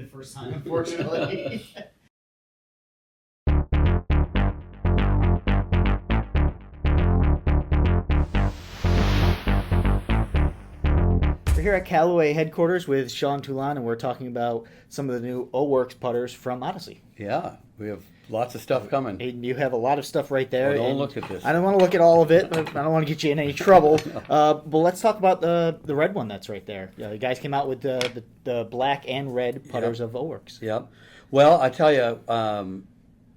the first time, unfortunately. We're here at Callaway headquarters with Sean Toulon, and we're talking about some of the new O-Works putters from Odyssey. Yeah, we have lots of stuff coming. And you have a lot of stuff right there. Don't look at this. I don't want to look at all of it. I don't want to get you in any trouble. But let's talk about the red one that's right there. You guys came out with the black and red putters of O-Works. Yep. Well, I tell you,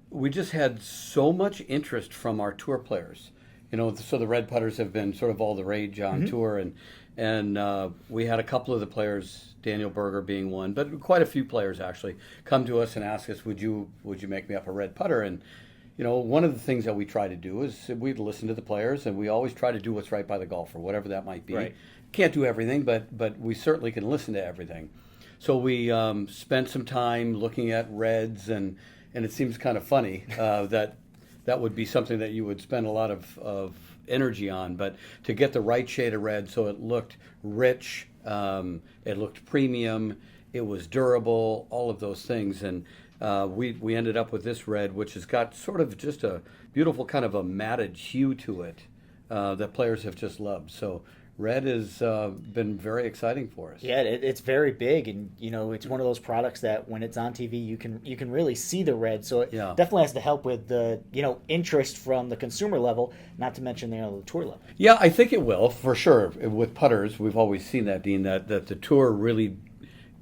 we just had so much interest from our tour players. You know, so the red putters have been sort of all the rage on tour, and we had a couple of the players, Daniel Berger being one, but quite a few players actually come to us and ask us, would you make me up a red putter? And you know, one of the things that we try to do is we listen to the players, and we always try to do what's right by the golfer, whatever that might be. Right. Can't do everything, but we certainly can listen to everything. So we spent some time looking at reds, and it seems kind of funny that would be something that you would spend a lot of energy on, but to get the right shade of red so it looked rich, it looked premium, it was durable, all of those things. And we ended up with this red, which has got sort of just a beautiful kind of a matted hue to it that players have just loved. So red has been very exciting for us. Yeah, it's very big, and you know, it's one of those products that when it's on TV, you can really see the red. So it definitely has to help with the interest from the consumer level, not to mention the tour level. Yeah, I think it will for sure. With putters, we've always seen that, Dean, that the tour really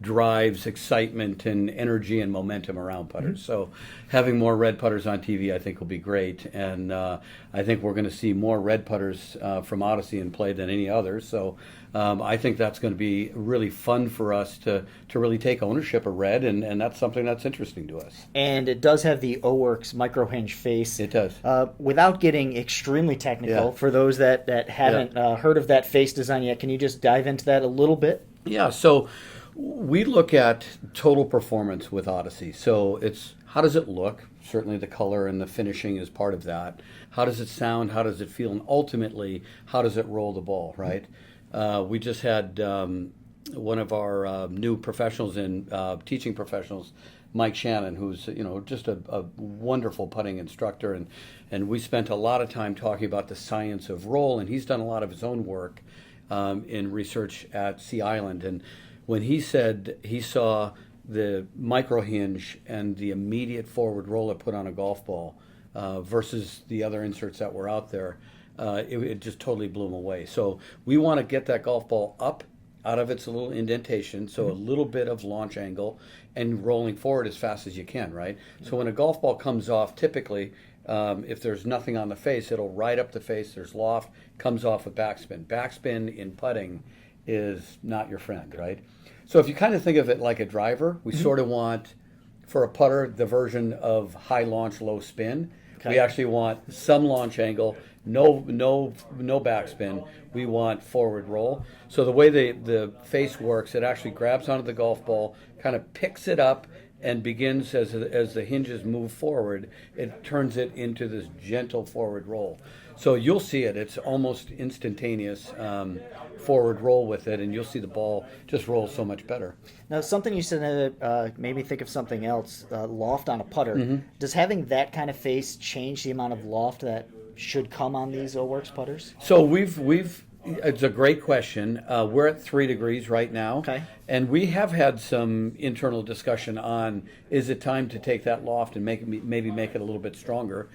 drives excitement and energy and momentum around putters. So having more red putters on TV, I think, will be great. And I think we're going to see more red putters from Odyssey in play than any others. So I think that's going to be really fun for us to really take ownership of red, and that's something that's interesting to us. And it does have the O-Works micro hinge face. It does. Without getting extremely technical, for those that haven't heard of that face design yet, can you just dive into that a little bit? Yeah, so we look at total performance with Odyssey. So it's how does it look? Certainly the color and the finishing is part of that. How does it sound? How does it feel? And ultimately, how does it roll the ball, right? We just had one of our new professionals in teaching professionals, Mike Shannon, who's just a wonderful putting instructor, and we spent a lot of time talking about the science of roll, and he's done a lot of his own work in research at Sea Island. And when he said he saw the micro hinge and the immediate forward roll it put on a golf ball versus the other inserts that were out there, it just totally blew him away. So we want to get that golf ball up out of its little indentation, so a little bit of launch angle, and rolling forward as fast as you can, right? So when a golf ball comes off, typically, if there's nothing on the face, it'll ride up the face, there's loft, comes off with backspin. Backspin in putting is not your friend, right? So if you kind of think of it like a driver, we sort of want, for a putter, the version of high launch, low spin. Okay. We actually want some launch angle, no backspin. We want forward roll. So the way the face works, it actually grabs onto the golf ball, kind of picks it up, and begins, as the hinges move forward, it turns it into this gentle forward roll. So you'll see it. It's almost instantaneous forward roll with it, and you'll see the ball just roll so much better. Now, something you said made me think of something else, loft on a putter. Does having that kind of face change the amount of loft that should come on these O-Works putters? So it's a great question. We're at 3 degrees right now. Okay. And we have had some internal discussion on, is it time to take that loft and maybe make it a little bit stronger?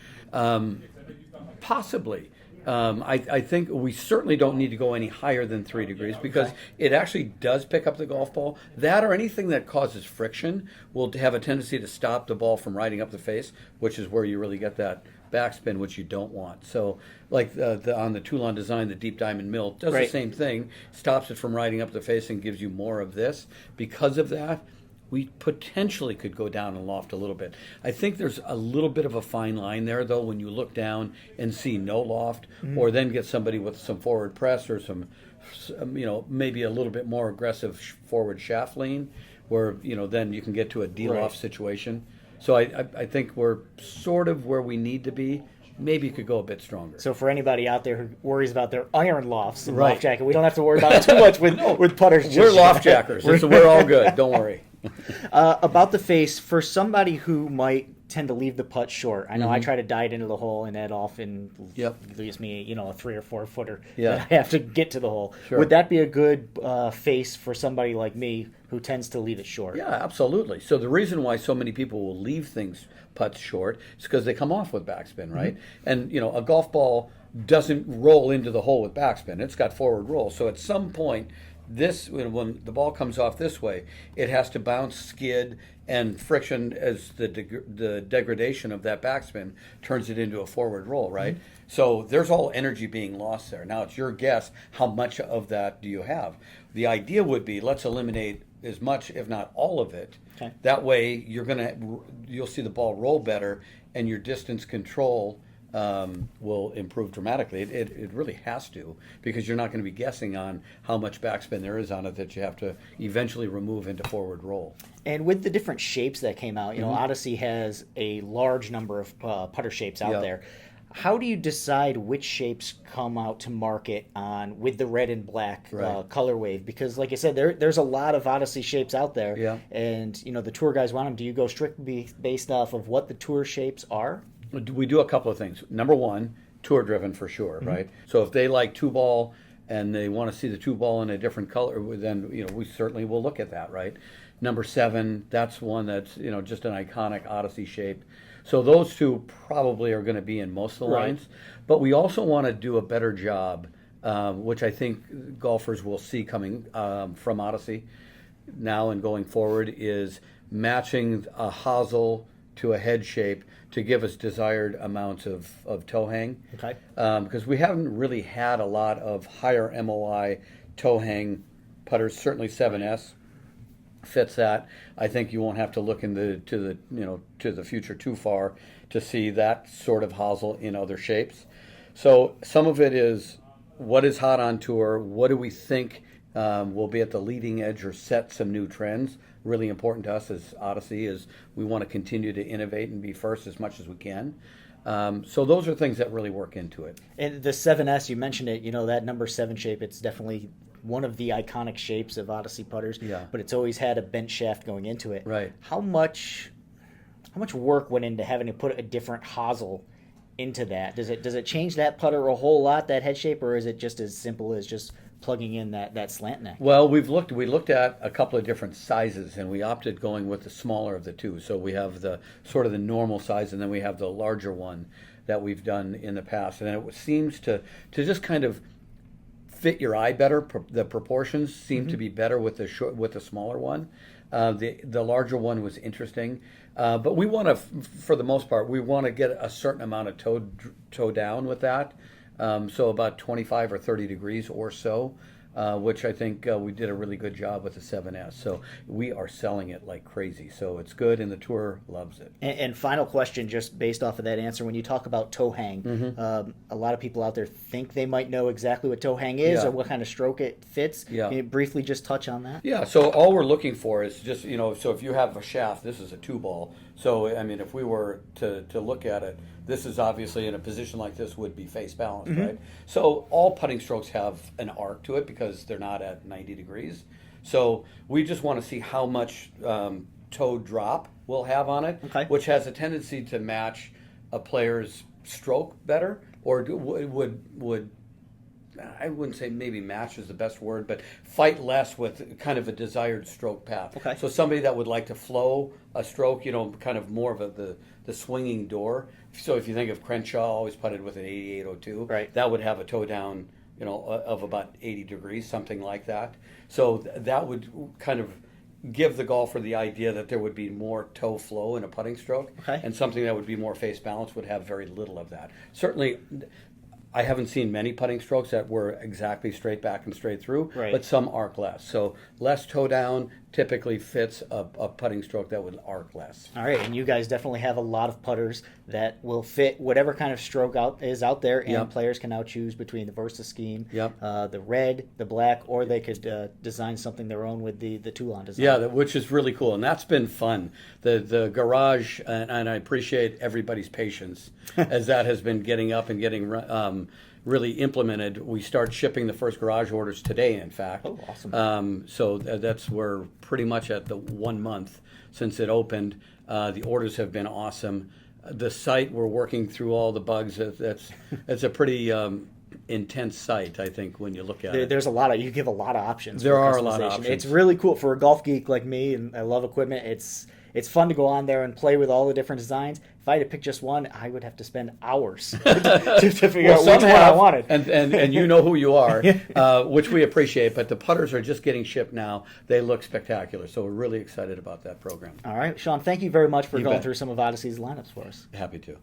Possibly. I think we certainly don't need to go any higher than 3 degrees because it actually does pick up the golf ball. That or anything that causes friction will have a tendency to stop the ball from riding up the face, which is where you really get that backspin, which you don't want. So like on the Toulon design, the Deep Diamond Mill does the same thing, stops it from riding up the face and gives you more of this. Because of that, we potentially could go down and loft a little bit. I think there's a little bit of a fine line there, though, when you look down and see no loft, or then get somebody with some forward press or some maybe a little bit more aggressive forward shaft lean, where then you can get to a de-loft situation. So I think we're sort of where we need to be. Maybe you could go a bit stronger. So for anybody out there who worries about their iron lofts and loft jacket, we don't have to worry about it too much with putters. We're loft jackers. We're all good. Don't worry. About the face, for somebody who might tend to leave the putt short, I know I try to dive into the hole and that often leaves me, a 3 or 4 footer that I have to get to the hole. Sure. Would that be a good face for somebody like me who tends to leave it short? Yeah, absolutely. So the reason why so many people will leave putts short is because they come off with backspin, right? And a golf ball doesn't roll into the hole with backspin. It's got forward roll. So at some point, when the ball comes off this way, it has to bounce, skid, and friction as the degradation of that backspin turns it into a forward roll, right? So there's all energy being lost there. Now it's your guess how much of that do you have. The idea would be let's eliminate as much, if not all of it. Okay. That way you'll see the ball roll better, and your distance control will improve dramatically. It really has to, because you're not going to be guessing on how much backspin there is on it that you have to eventually remove into forward roll. And with the different shapes that came out, Odyssey has a large number of putter shapes out there. How do you decide which shapes come out to market with the red and black color wave? Because, like I said, there's a lot of Odyssey shapes out there, and the tour guys want them. Do you go strictly based off of what the tour shapes are? We do a couple of things. Number one, tour driven for sure, right? So if they like 2-ball and they want to see the 2-ball in a different color, then we certainly will look at that, right? Number 7, that's one that's just an iconic Odyssey shape. So those two probably are going to be in most of the lines. But we also want to do a better job, which I think golfers will see coming from Odyssey now and going forward, is matching a hosel to a head shape to give us desired amounts of toe hang. Okay. Because we haven't really had a lot of higher MOI toe hang putters. Certainly 7S fits that. I think you won't have to look to the future too far to see that sort of hosel in other shapes. So some of it is what is hot on tour. What do we think will be at the leading edge or set some new trends? Really important to us as Odyssey is we want to continue to innovate and be first as much as we can. So those are things that really work into it. And the 7S, you mentioned it, that number 7 shape, it's definitely one of the iconic shapes of Odyssey putters, but it's always had a bent shaft going into it. Right. How much work went into having to put a different hosel into that? Does it change that putter a whole lot, that head shape, or is it just as simple as just plugging in that slant neck? Well, we looked at a couple of different sizes, and we opted going with the smaller of the two. So we have the sort of the normal size, and then we have the larger one that we've done in the past, and it seems to just kind of fit your eye better. The proportions seem to be better with the smaller one. The larger one was interesting, but we want to, for the most part, we want to get a certain amount of toe down with that. So about 25 or 30 degrees or so, which I think we did a really good job with the 7S. So we are selling it like crazy. So it's good, and the tour loves it. And final question, just based off of that answer, when you talk about toe hang, a lot of people out there think they might know exactly what toe hang is or what kind of stroke it fits. Can you briefly just touch on that? Yeah, so all we're looking for is just, so if you have a shaft, this is a 2-ball. So, I mean, if we were to look at it, this is obviously in a position like this would be face balanced, right? So all putting strokes have an arc to it because they're not at 90 degrees. So we just want to see how much toe drop we'll have on it, which has a tendency to match a player's stroke better, or would I wouldn't say maybe match is the best word, but fight less with kind of a desired stroke path. Okay. So somebody that would like to flow a stroke, kind of more of the swinging door. So if you think of Crenshaw, always putted with an 8802, right, that would have a toe down, of about 80 degrees, something like that. So that would kind of give the golfer the idea that there would be more toe flow in a putting stroke, and something that would be more face balanced would have very little of that. Certainly, I haven't seen many putting strokes that were exactly straight back and straight through, but some arc less. So less toe down typically fits a putting stroke that would arc less. All right, and you guys definitely have a lot of putters that will fit whatever kind of stroke is out there, and players can now choose between the Versa scheme, the red, the black, or they could design something their own with the Toulon design. Yeah, which is really cool, and that's been fun. The garage, and I appreciate everybody's patience as that has been getting up and getting really implemented. We start shipping the first garage orders today, in fact. Oh, awesome. So that's we're pretty much at the 1 month since it opened. The orders have been awesome. The site, we're working through all the bugs. That's a pretty intense site, I think, when you look at it. There's you give a lot of options. There for are a lot of customization. options. It's really cool for a golf geek like me, and I love equipment. It's fun to go on there and play with all the different designs. If I had to pick just one, I would have to spend hours to figure out which one I wanted. And you know who you are, which we appreciate. But the putters are just getting shipped now. They look spectacular. So we're really excited about that program. All right, Sean, thank you very much for You going bet. through some of Odyssey's lineups for us. Happy to.